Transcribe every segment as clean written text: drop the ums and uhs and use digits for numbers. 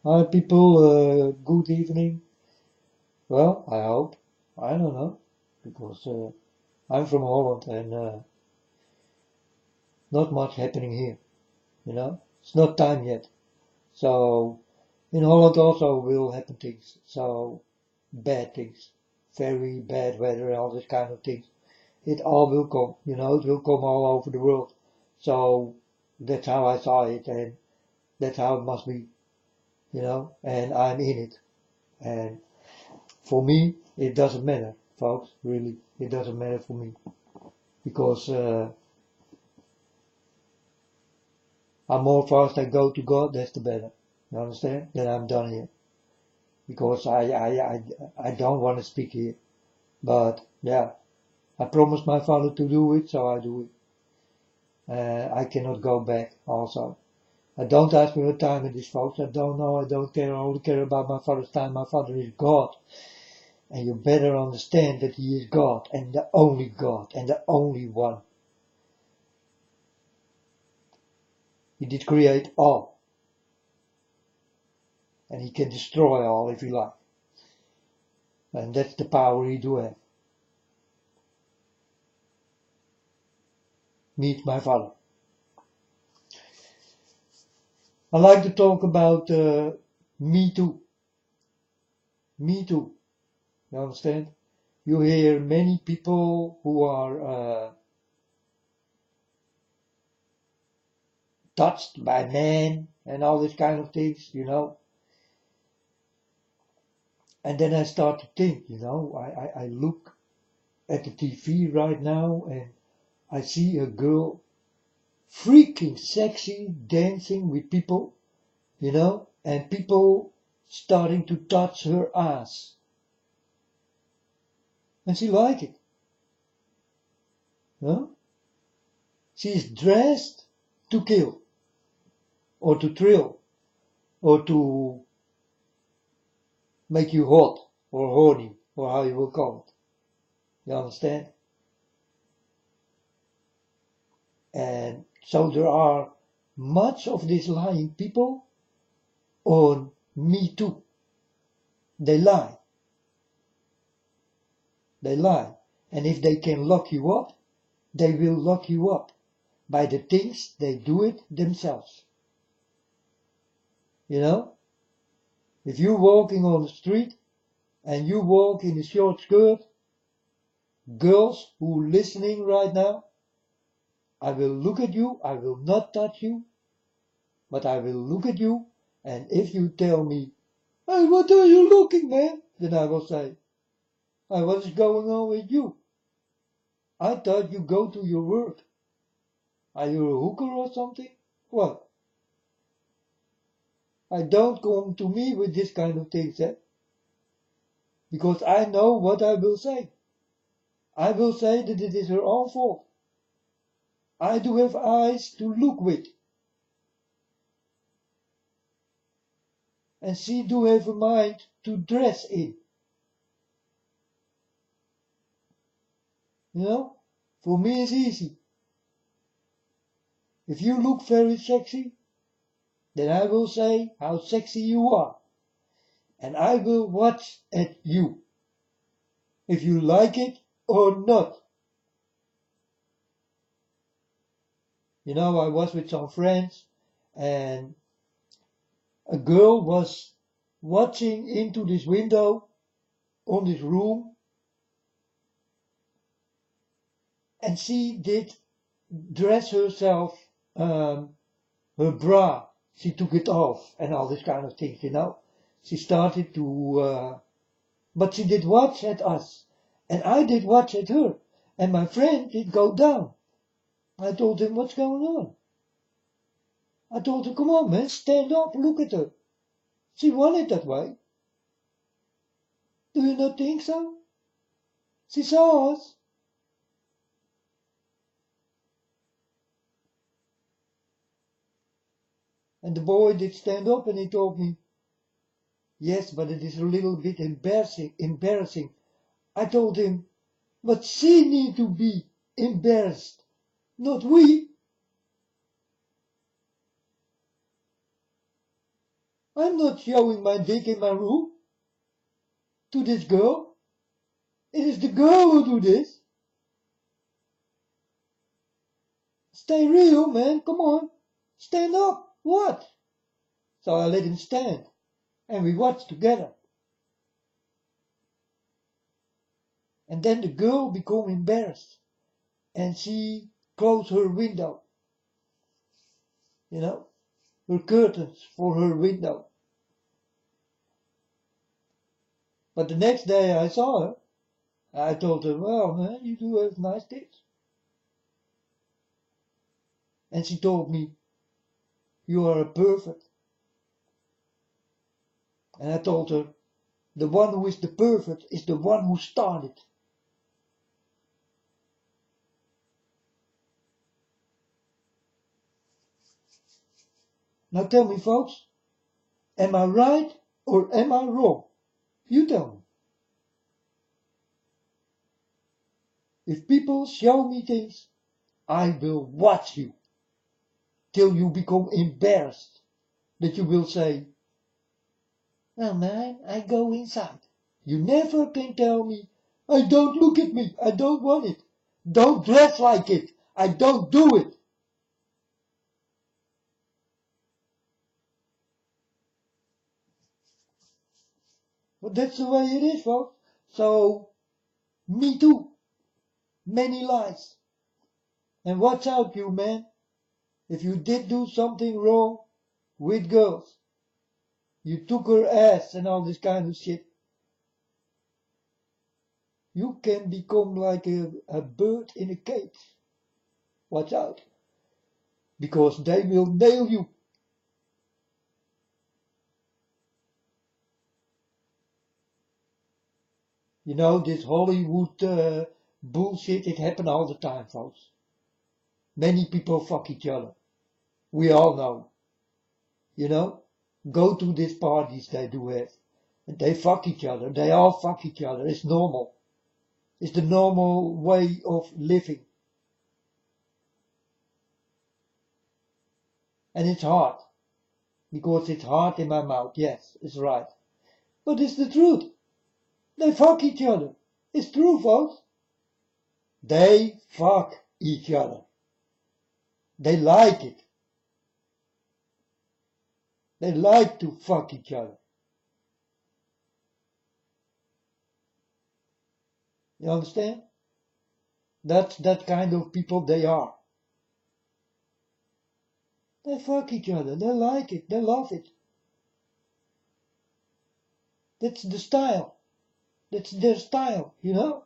Hi people, good evening. Well, I hope. I don't know, because I'm from Holland and not much happening here, you know. It's not time yet. So in Holland also will happen things. So bad things, very bad weather and all this kind of things. It all will come, you know, it will come all over the world. So that's how I saw it and that's how it must be, you know, and I'm in it. And for me, it doesn't matter, folks, really. It doesn't matter for me. Because I'm more fast I go to God, that's the better. You understand? Then I'm done here. Because I don't want to speak here. But yeah, I promised my father to do it, so I do it. I cannot go back also. I don't ask for your time in this, folks. I don't know, I don't care. I only care about my father's time. My father is God. And you better understand that he is God and the only God and the only one. He did create all. And he can destroy all if he like. And that's the power he do have. Meet my father. I like to talk about Me Too. Me Too. You understand? You hear many people who are touched by men and all these kind of things, you know. And then I start to think, you know, I look at the TV right now and I see a girl freaking sexy dancing with people, you know, and people starting to touch her ass. And she like it. Huh? She is dressed to kill, or to thrill, or to make you hot, or horny, or how you will call it. You understand? And so there are much of these lying people on Me Too. They lie. They lie. And if they can lock you up, they will lock you up by the things they do it themselves. You know? If you're walking on the street and you walk in a short skirt, girls who listening right now, I will look at you, I will not touch you, but I will look at you, and if you tell me, hey, what are you looking, man? Then I will say, hey, what is going on with you? I thought you go to your work. Are you a hooker or something? What? I don't come to me with this kind of things, eh? Because I know what I will say. I will say that it is her own fault. I do have eyes to look with. And she do have a mind to dress in. You know? For me it's easy. If you look very sexy, then I will say how sexy you are. And I will watch at you. If you like it or not. You know, I was with some friends and a girl was watching into this window on this room and she did dress herself, her bra, she took it off and all this kind of things, you know. She started to, but she did watch at us and I did watch at her and my friend did go down. I told him, what's going on? I told him, come on man, stand up, look at her. She won it that way. Do you not think so? She saw us. And the boy did stand up and he told me, yes, but it is a little bit embarrassing. I told him, but she need to be embarrassed, not we. I'm not showing my dick in my room to this girl. It is the girl who do this. Stay real, man, come on. Stand up, what? So I let him stand, and we watched together. And then the girl became embarrassed, and she closed her window. You know, her curtains for her window. But the next day I saw her, I told her, well man, you do have nice tits. And she told me, you are a pervert. And I told her, the one who is the pervert is the one who started. Now tell me folks, am I right or am I wrong? You tell me. If people show me things, I will watch you till you become embarrassed that you will say, well man, I go inside. You never can tell me, I don't look at me, I don't want it. Don't dress like it, I don't do it. But that's the way it is, folks. So, me too. Many lies. And watch out, you man. If you did do something wrong with girls, you took her ass and all this kind of shit, you can become like a bird in a cage. Watch out. Because they will nail you. You know, this Hollywood bullshit, it happens all the time, folks. Many people fuck each other. We all know. You know, go to these parties they do have. And they fuck each other. They all fuck each other. It's normal. It's the normal way of living. And it's hard. Because it's hard in my mouth. Yes, it's right. But it's the truth. They fuck each other. It's true, folks. They fuck each other. They like it. They like to fuck each other. You understand? That's that kind of people they are. They fuck each other. They like it. They love it. That's the style. That's their style, you know?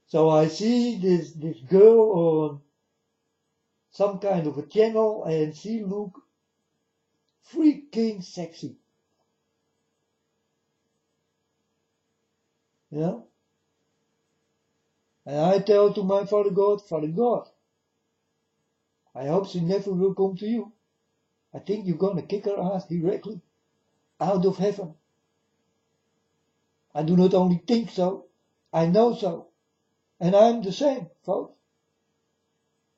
So I see this girl on some kind of a channel and she look freaking sexy. You know? And I tell to my Father God, I hope she never will come to you. I think you're gonna kick her ass directly out of heaven. I do not only think so, I know so. And I'm the same, folks.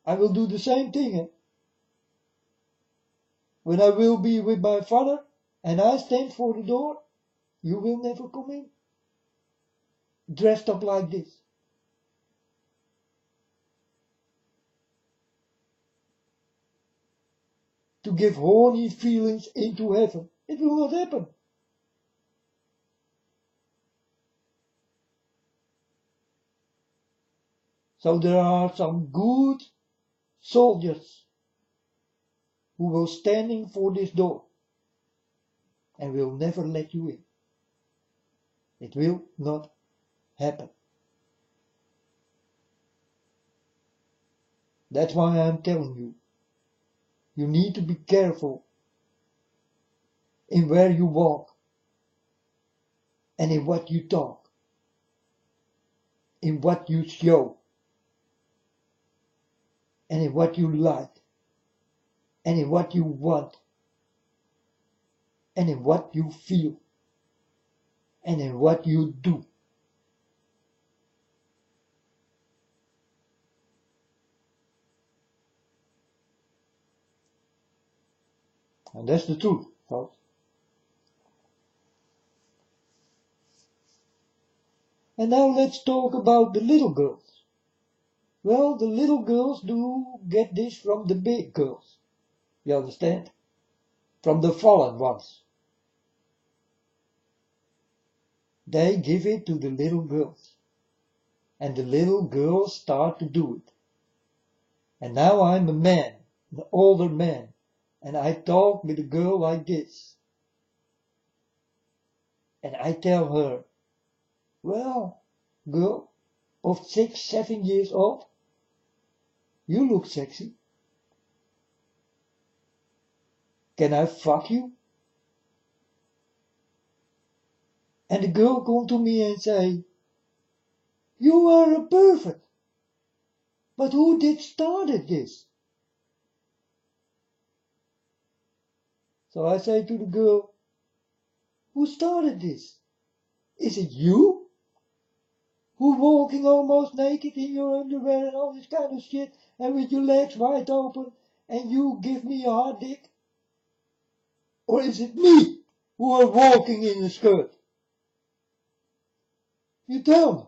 I will do the same thing. Eh? When I will be with my Father and I stand for the door, you will never come in. Dressed up like this. To give horny feelings into heaven. It will not happen. So there are some good soldiers who will standing for this door and will never let you in. It will not happen. That's why I'm telling you. You need to be careful in where you walk and in what you talk, in what you show, and in what you like, and in what you want, and in what you feel, and in what you do. And that's the truth, folks. And now let's talk about the little girls. Well, the little girls do get this from the big girls. You understand? From the fallen ones. They give it to the little girls. And the little girls start to do it. And now I'm a man, an older man, and I talk with a girl like this. And I tell her, well, girl of 6, 7 years old, you look sexy. Can I fuck you? And the girl come to me and say, you are a pervert. But who did started this? So I say to the girl, who started this? Is it you? Who walking almost naked in your underwear and all this kind of shit and with your legs wide open and you give me a hard dick? Or is it me who are walking in a skirt? You tell me.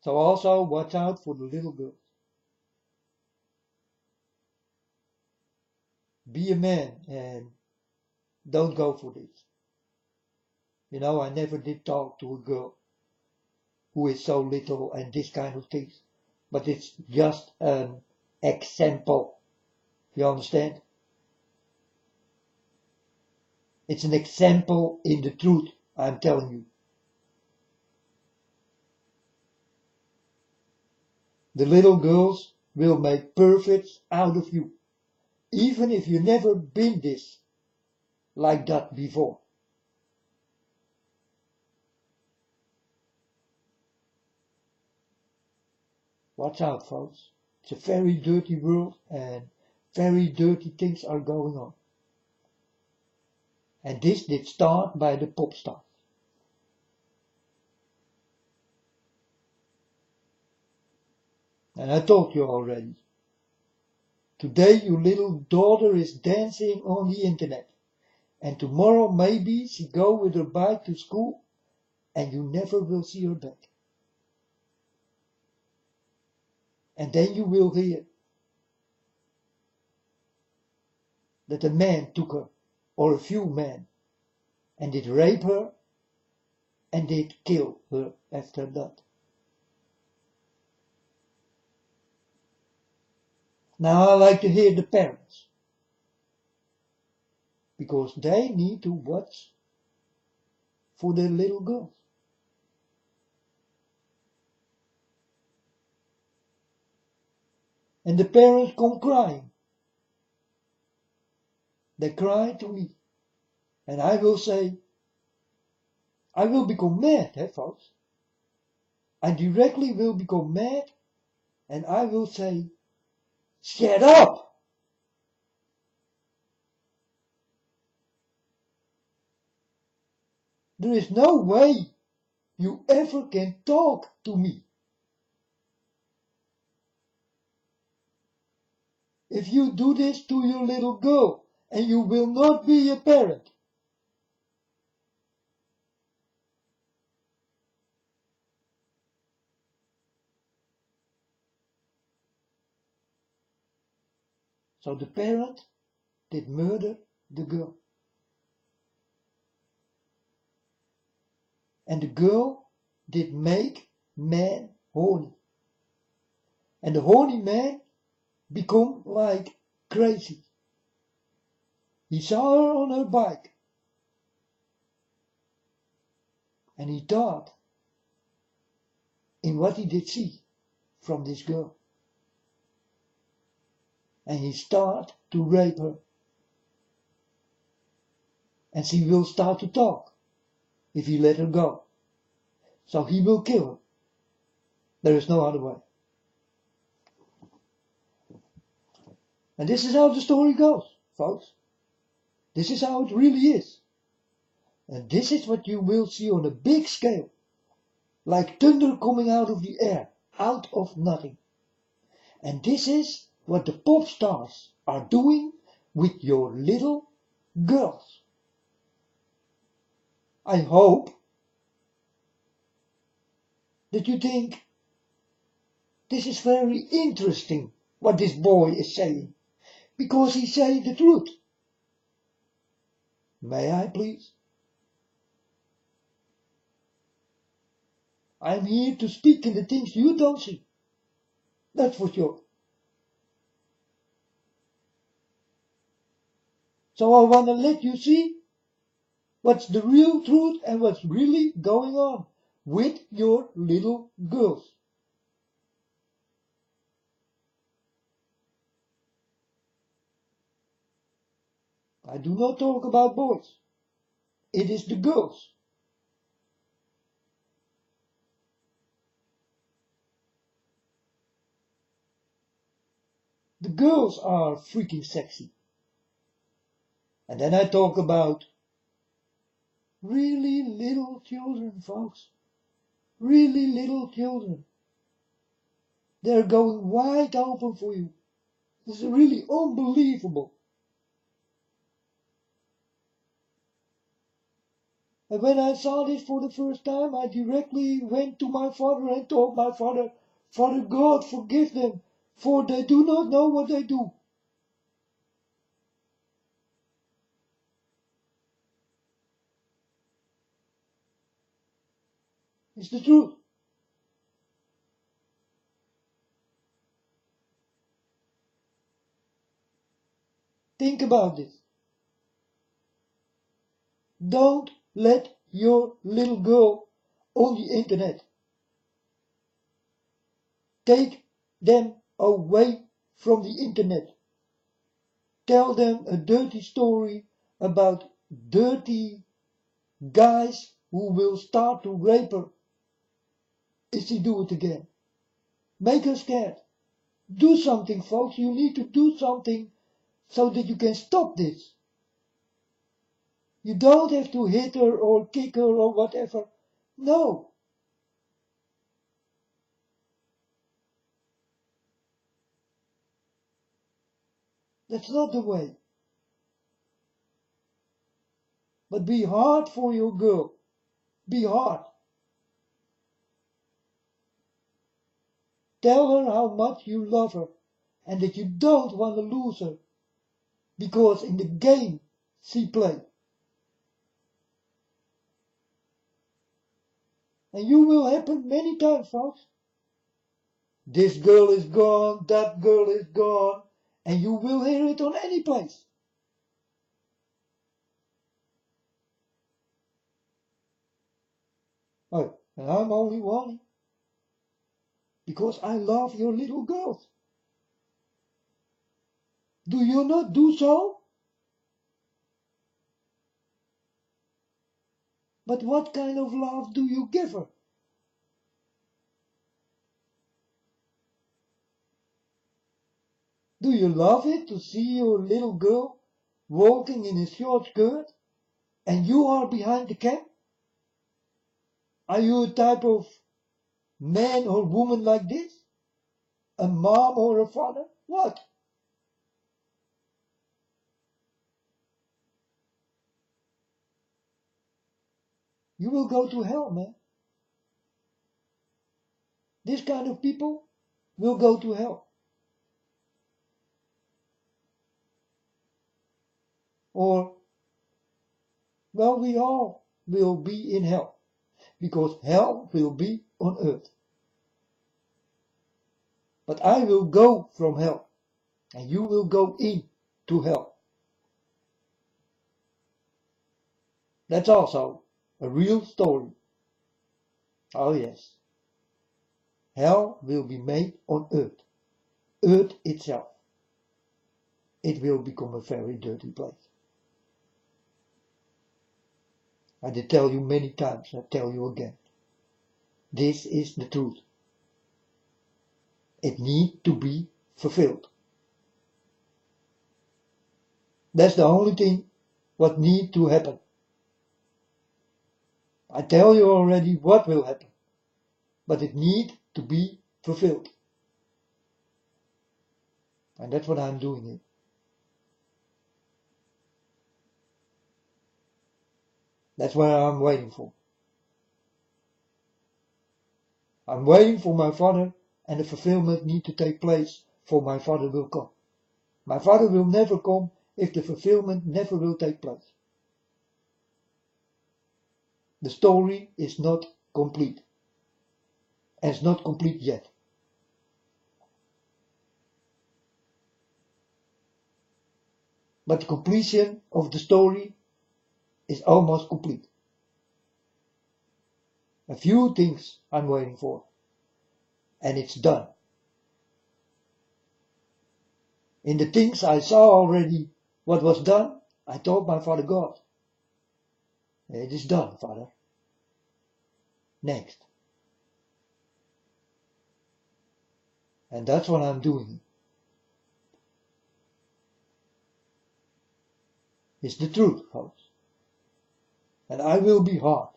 So also watch out for the little girls. Be a man and don't go for this. You know, I never did talk to a girl who is so little and this kind of things. But it's just an example. You understand? It's an example in the truth, I'm telling you. The little girls will make perfects out of you. Even if you never been this like that before. Watch out, folks. It's a very dirty world and very dirty things are going on. And this did start by the pop stars. And I told you already. Today your little daughter is dancing on the internet. And tomorrow maybe she go with her bike to school and you never will see her back. And then you will hear that a man took her, or a few men, and did rape her and did kill her after that. Now I like to hear the parents, because they need to watch for their little girls. And the parents come crying. They cry to me. And I will say, I will become mad, folks. I directly will become mad and I will say, shut up! There is no way you ever can talk to me. If you do this to your little girl and you will not be a parent. So the parent did murder the girl. And the girl did make man horny. And the horny man become like crazy. He saw her on her bike. And he thought in what he did see from this girl. And he started to rape her. And she will start to talk if he let her go. So he will kill her. There is no other way. And this is how the story goes, folks. This is how it really is. And this is what you will see on a big scale. Like thunder coming out of the air, out of nothing. And this is what the pop stars are doing with your little girls. I hope that you think this is very interesting what this boy is saying, because he says the truth. May I please? I'm here to speak in the things you don't see. That's for sure. So I want to let you see what's the real truth and what's really going on with your little girls. I do not talk about boys. It is the girls. The girls are freaking sexy. And then I talk about really little children, folks. Really little children. They're going wide open for you. It's really unbelievable. And when I saw this for the first time, I directly went to my father and told my father, Father God, forgive them, for they do not know what they do. It's the truth. Think about this. Don't let your little girl on the internet. Take them away from the internet. Tell them a dirty story about dirty guys who will start to rape her if she do it again. Make her scared. Do something, folks. You need to do something so that you can stop this. You don't have to hit her or kick her or whatever. No. That's not the way. But be hard for your girl. Be hard. Tell her how much you love her and that you don't want to lose her because in the game she plays. And you will happen many times, folks. This girl is gone, that girl is gone, and you will hear it on any place. Oh, and I'm only warning because I love your little girls. Do you not do so? But what kind of love do you give her? Do you love it to see your little girl walking in a short skirt and you are behind the cam? Are you a type of man or woman like this? A mom or a father? What? You will go to hell, man. This kind of people will go to hell. Or, well, we all will be in hell. Because hell will be on earth. But I will go from hell. And you will go into hell. That's also a real story. Oh yes. Hell will be made on earth. Earth itself. It will become a very dirty place. I did tell you many times, I tell you again. This is the truth. It needs to be fulfilled. That's the only thing what needs to happen. I tell you already what will happen. But it needs to be fulfilled. And that's what I'm doing here. That's what I'm waiting for. I'm waiting for my Father, and the fulfillment need to take place for my Father will come. My Father will never come if the fulfillment never will take place. The story is not complete. And it's not complete yet. But the completion of the story is almost complete. A few things I'm waiting for. And it's done. In the things I saw already what was done, I told my Father God, it is done, Father. Next. And that's what I'm doing. It's the truth, folks. And I will be hard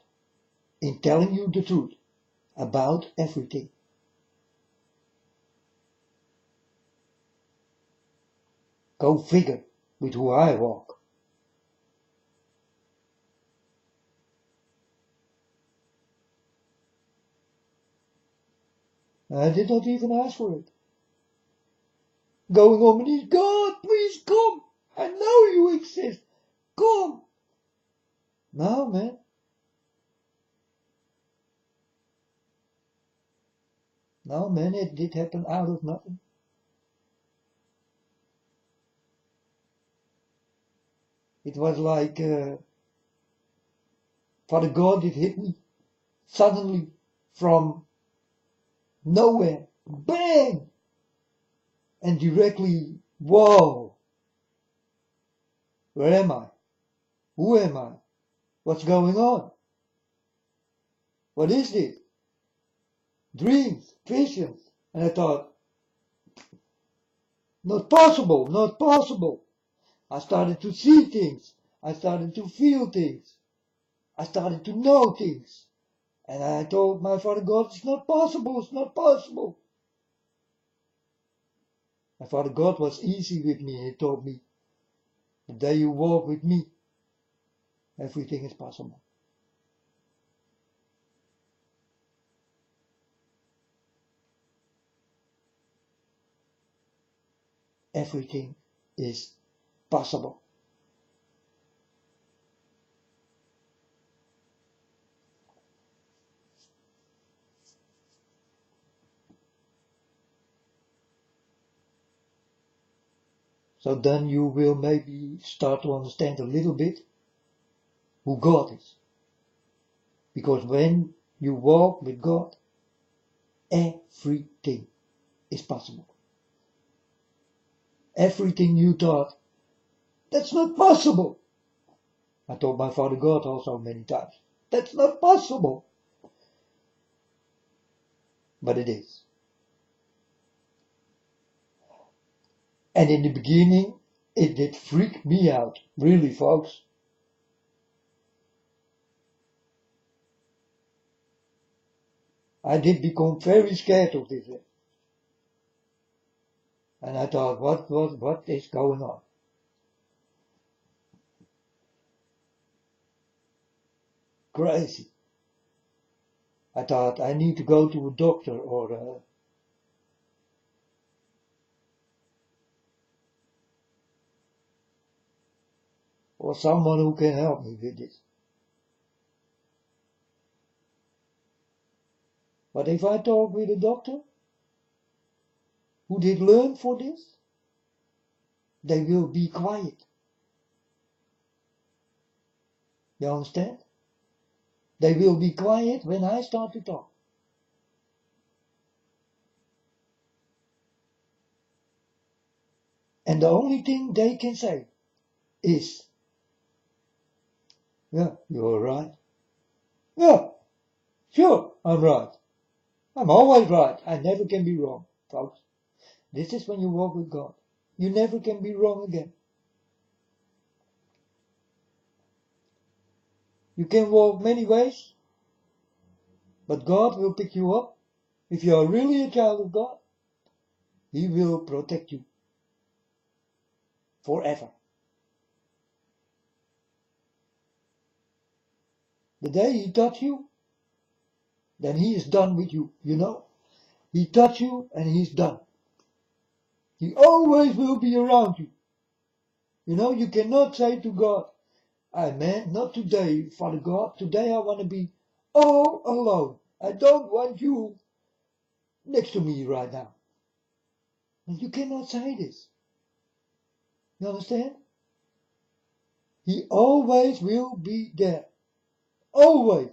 in telling you the truth about everything. Go figure with who I walk. I did not even ask for it. Going on my knees, God, please come. I know you exist. Come. No, man. No, man, it did happen out of nothing. It was like Father God, it hit me suddenly from nowhere. Bang! And directly, whoa! Where am I? Who am I? What's going on? What is this? Dreams, visions. And I thought, not possible, not possible. I started to see things. I started to feel things. I started to know things. And I told my Father God, it's not possible, it's not possible. My Father God was easy with me. He told me, the day you walk with me, everything is possible. Everything is possible. So then you will maybe start to understand a little bit who God is. Because when you walk with God, everything is possible. Everything you thought, that's not possible. I told my Father God also many times, that's not possible. But it is. And in the beginning, it did freak me out. Really, folks. I did become very scared of this. And I thought, what is going on? Crazy. I thought, I need to go to a doctor or someone who can help me with this. But if I talk with a doctor who did learn for this, they will be quiet. You understand? They will be quiet when I start to talk. And the only thing they can say is, yeah, you're right. Yeah, sure, I'm right. I'm always right. I never can be wrong, folks. This is when you walk with God. You never can be wrong again. You can walk many ways, but God will pick you up. If you are really a child of God, He will protect you. forever. The day he touches you, then he is done with you, you know. He touches you and he's done. He always will be around you. You know, you cannot say to God, Amen, not today, Father God. Today I want to be all alone. I don't want you next to me right now. And you cannot say this. You understand? He always will be there. Always.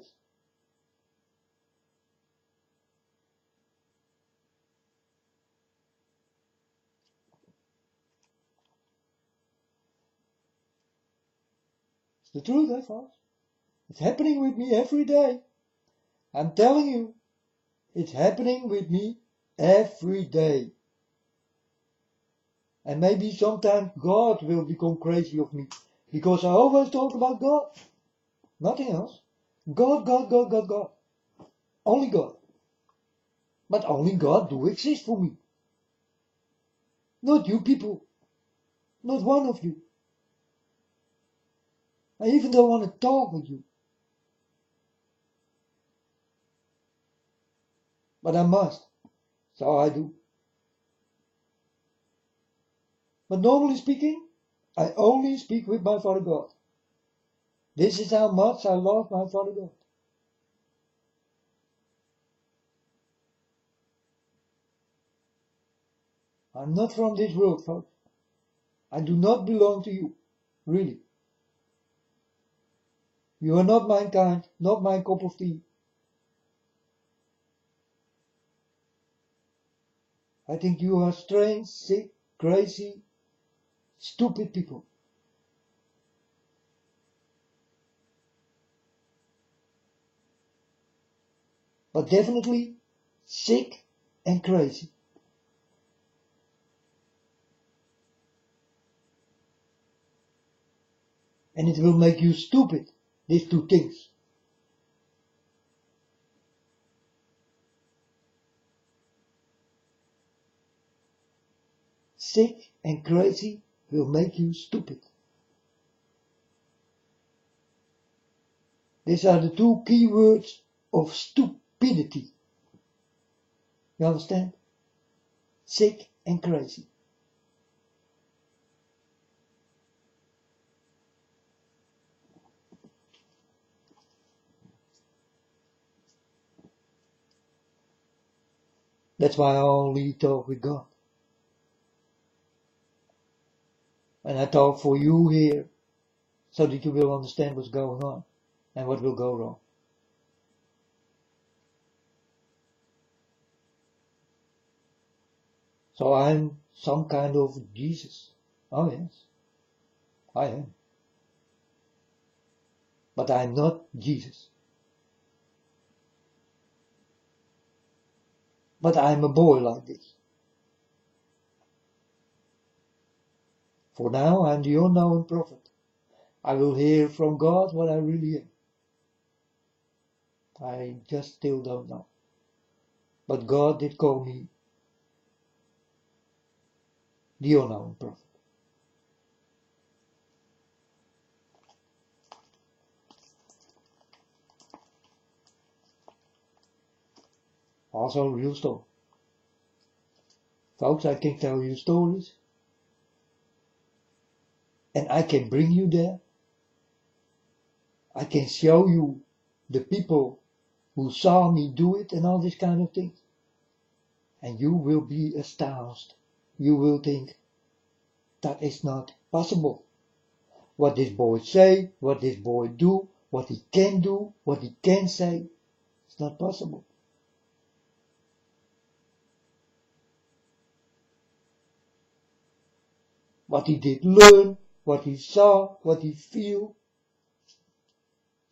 It's the truth, folks. It's happening with me every day. I'm telling you, it's happening with me every day. And maybe sometimes God will become crazy of me. Because I always talk about God. Nothing else. God, God, God, God, God. Only God. But only God do exist for me. Not you people. Not one of you. I even don't want to talk with you. But I must. So I do. But normally speaking, I only speak with my Father God. This is how much I love my Father God. I'm not from this world, folks. I do not belong to you. Really. You are not my kind, not my cup of tea. I think you are strange, sick, crazy, stupid people. But definitely sick and crazy. And it will make you stupid, these two things. Sick and crazy will make you stupid. These are the two key words of stupidity. You understand? Sick and crazy. That's why I only talk with God. And I talk for you here, so that you will understand what's going on and what will go wrong. So I'm some kind of Jesus. Oh yes, I am. But I'm not Jesus. But I'm a boy like this. For now I'm the unknown prophet. I will hear from God what I really am. I just still don't know. But God did call me the unknown prophet. Also a real story. Folks, I can tell you stories. And I can bring you there. I can show you the people who saw me do it and all these kind of things. And you will be astounded. You will think, that is not possible. What this boy say, what this boy do, what he can say, it's not possible. What he did learn, what he saw, what he feel,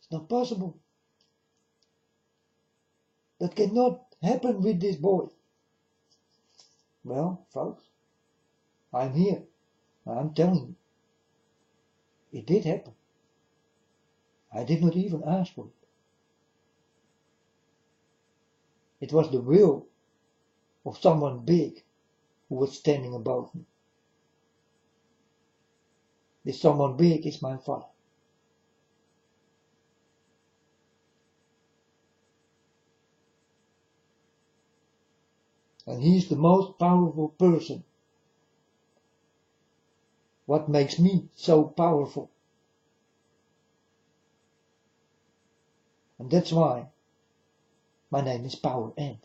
it's not possible. That cannot happen with this boy. Well, folks, I'm here. I'm telling you, it did happen. I did not even ask for it. It was the will of someone big who was standing above me. This someone big is my Father. And He's the most powerful person. What makes me so powerful? And that's why my name is Power Ant.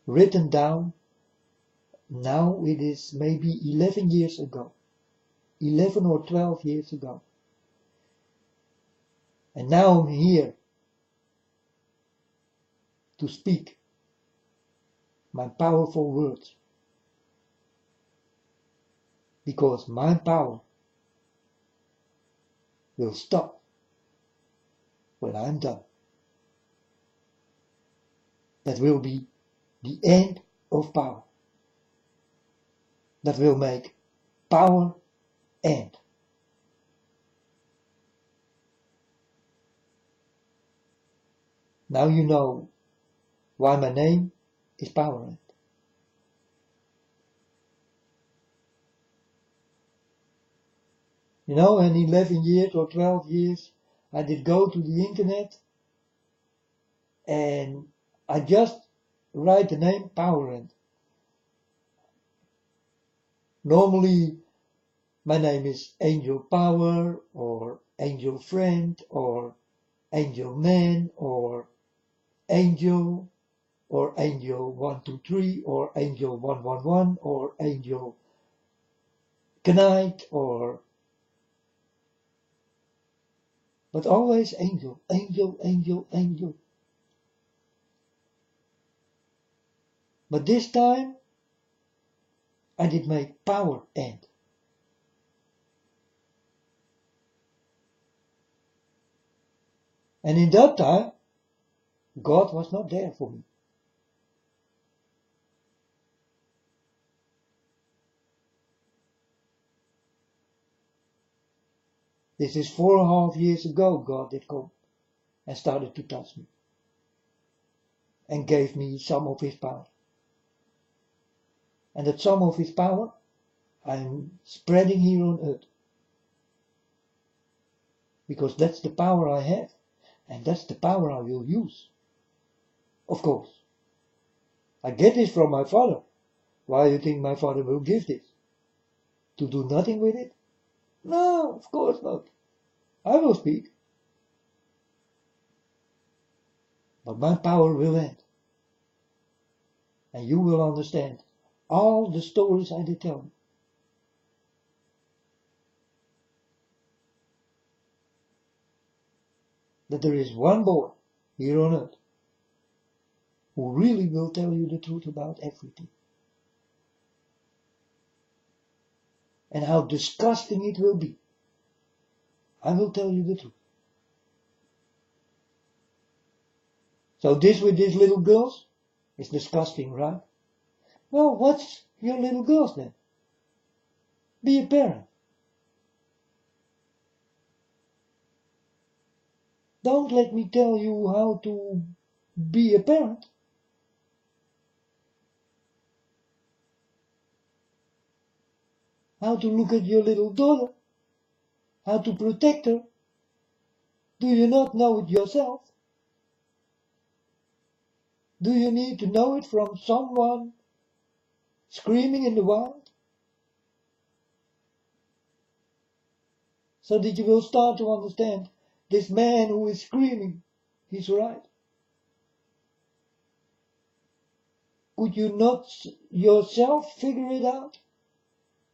Written down, now it is maybe 11 years ago. 11 or 12 years ago. And now I'm here to speak my powerful words. Because my power will stop when I'm done. That will be the end of power. That will make power end. Now you know why my name is Power Ant. You know, in 11 years or 12 years, I did go to the internet and I just write the name Power Ant. Normally, my name is Angel Power or Angel Friend or Angel Man or Angel 123 or Angel 111 or Angel Knight or, but always Angel, Angel, Angel, Angel. But this time I did make Power Ant. And in that time, God was not there for me. This is 4.5 years ago God did come and started to touch me. And gave me some of His power. And that some of His power I'm spreading here on earth. Because that's the power I have. And that's the power I will use. Of course. I get this from my Father. Why do you think my Father will give this? To do nothing with it? No, of course not. I will speak. But my power will end. And you will understand all the stories I did tell you. That there is one boy here on earth who really will tell you the truth about everything. And how disgusting it will be. I will tell you the truth. So this with these little girls is disgusting, right? Well, what's your little girls then? Be a parent. Don't let me tell you how to be a parent. How to look at your little daughter. How to protect her. Do you not know it yourself? Do you need to know it from someone screaming in the wild? So that you will start to understand this man who is screaming, he's right. Could you not yourself figure it out?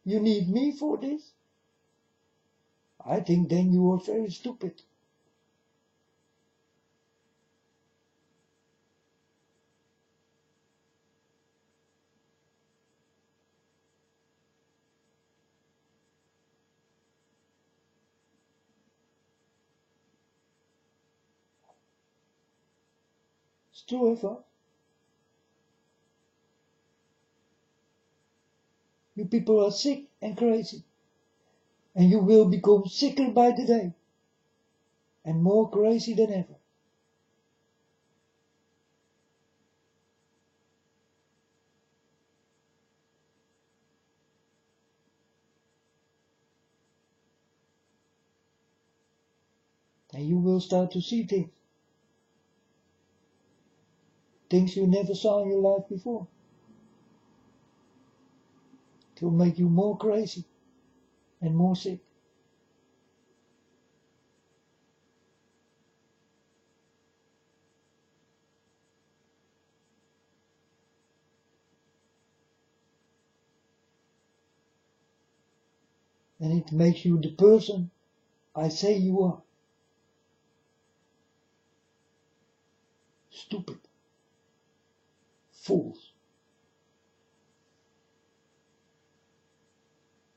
You need me for this? I think then you are very stupid. It's true, Eva. You people are sick and crazy. And you will become sicker by the day. And more crazy than ever. And you will start to see things. Things you never saw in your life before. It will make you more crazy and more sick. And it makes you the person I say you are. Stupid. Fools.